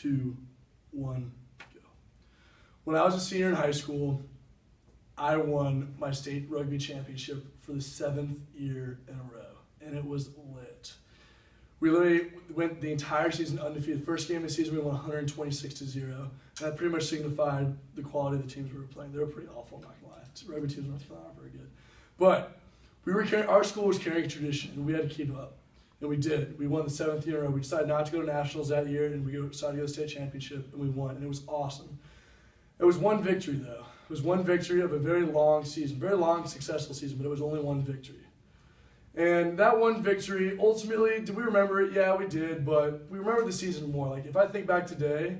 2, 1, go. When I was a senior in high school, I won my state rugby championship for the 7th year in a row, and it was lit. We literally went the entire season undefeated. First game of the season, we won 126-0, and that pretty much signified the quality of the teams we were playing. They were pretty awful, I'm not gonna lie. Rugby teams were not very good, but our school was carrying a tradition, and we had to keep up, and we did. We won the 7th year in a row. We decided not to go to nationals that year, and we decided to go to the state championship, and we won, and it was awesome. It was one victory, though. It was one victory of a very long season, very long, successful season, but it was only one victory. And that one victory, ultimately, did we remember it? Yeah, we did, but we remember the season more. Like, if I think back today,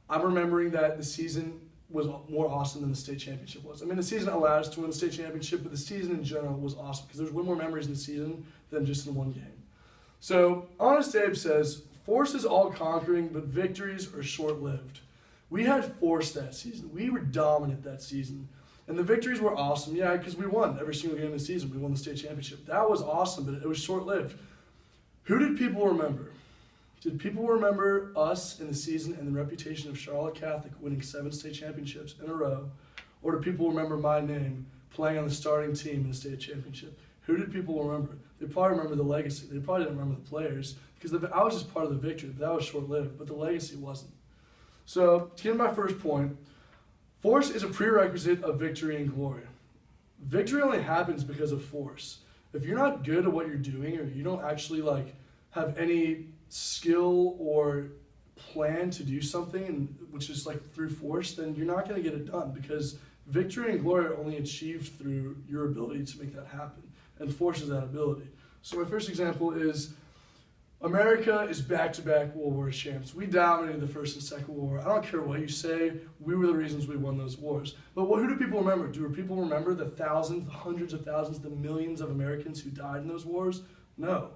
I'm remembering that the season was more awesome than the state championship was. I mean, the season allowed us to win the state championship, but the season in general was awesome because there's way more memories in the season than just in one game. So, Honest Abe says, force is all conquering, but victories are short-lived. We had force that season. We were dominant that season. And the victories were awesome, yeah, because we won every single game of the season. We won the state championship. That was awesome, but it was short-lived. Who did people remember? Did people remember us in the season and the reputation of Charlotte Catholic winning 7 state championships in a row? Or do people remember my name playing on the starting team in the state championship? Who did people remember? They probably remember the legacy. They probably didn't remember the players because I was just part of the victory. But that was short-lived, but the legacy wasn't. So, to get to my first point, force is a prerequisite of victory and glory. Victory only happens because of force. If you're not good at what you're doing, or you don't actually have any skill or plan to do something, which is through force, then you're not going to get it done because victory and glory are only achieved through your ability to make that happen, and force is that ability. So my first example is America is back-to-back World War champs. We dominated the First and Second World War. I don't care what you say, we were the reasons we won those wars. But who do people remember? Do people remember the thousands, the hundreds of thousands, the millions of Americans who died in those wars? No.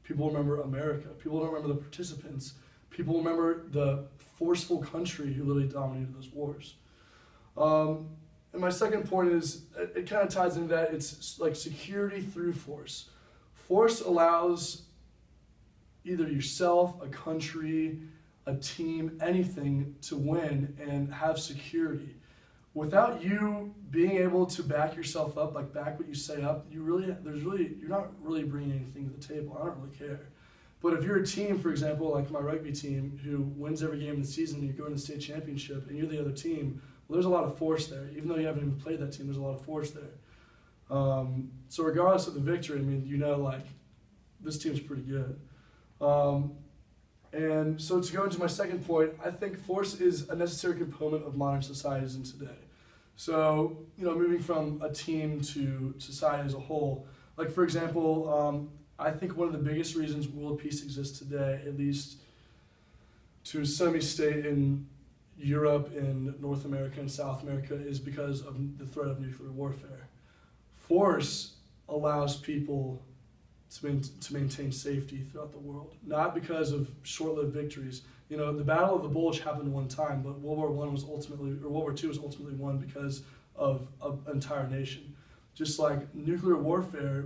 People remember America. People don't remember the participants. People remember the forceful country who literally dominated those wars. And my second point is, it kind of ties into that, it's like security through force. Force allows either yourself, a country, a team, anything to win and have security. Without you being able to back yourself up, back what you say up, you're not really bringing anything to the table. I don't really care. But if you're a team, for example, like my rugby team, who wins every game of the season, and you go in the state championship, and you're the other team, well, there's a lot of force there. Even though you haven't even played that team, there's a lot of force there. So regardless of the victory, I mean, this team's pretty good. And so to go into my second point, I think force is a necessary component of modern societies in today. So, moving from a team to society as a whole, for example, I think one of the biggest reasons world peace exists today, at least to some extent in Europe, in North America, and South America, is because of the threat of nuclear warfare. Force allows people to maintain safety throughout the world, not because of short-lived victories. The Battle of the Bulge happened one time, but World War II was ultimately won because of an entire nation. Just like nuclear warfare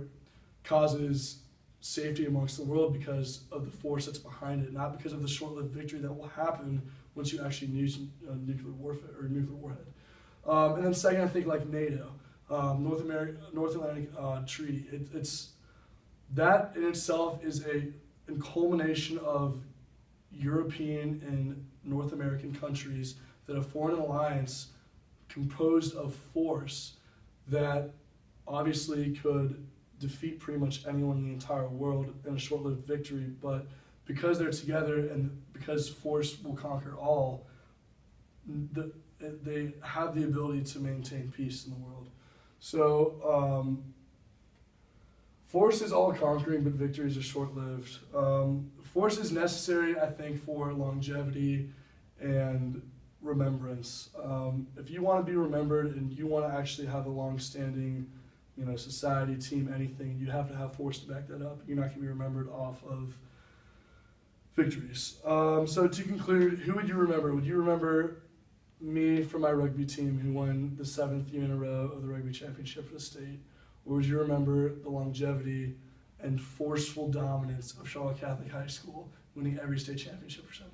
causes safety amongst the world because of the force that's behind it, not because of the short-lived victory that will happen once you actually use nuclear warfare or nuclear warhead. And then second, I think NATO, North Atlantic Treaty. It's that in itself is a culmination of European and North American countries that have formed an alliance composed of force that obviously could defeat pretty much anyone in the entire world in a short-lived victory, but because they're together and because force will conquer all, they have the ability to maintain peace in the world. So, force is all-conquering, but victories are short-lived. Force is necessary, I think, for longevity and remembrance. If you want to be remembered and you want to actually have a long-standing, society, team, anything, you have to have force to back that up. You're not going to be remembered off of victories. So to conclude, who would you remember? Would you remember me from my rugby team who won the 7th year in a row of the rugby championship for the state? Or would you remember the longevity and forceful dominance of Charlotte Catholic High School, winning every state championship for 7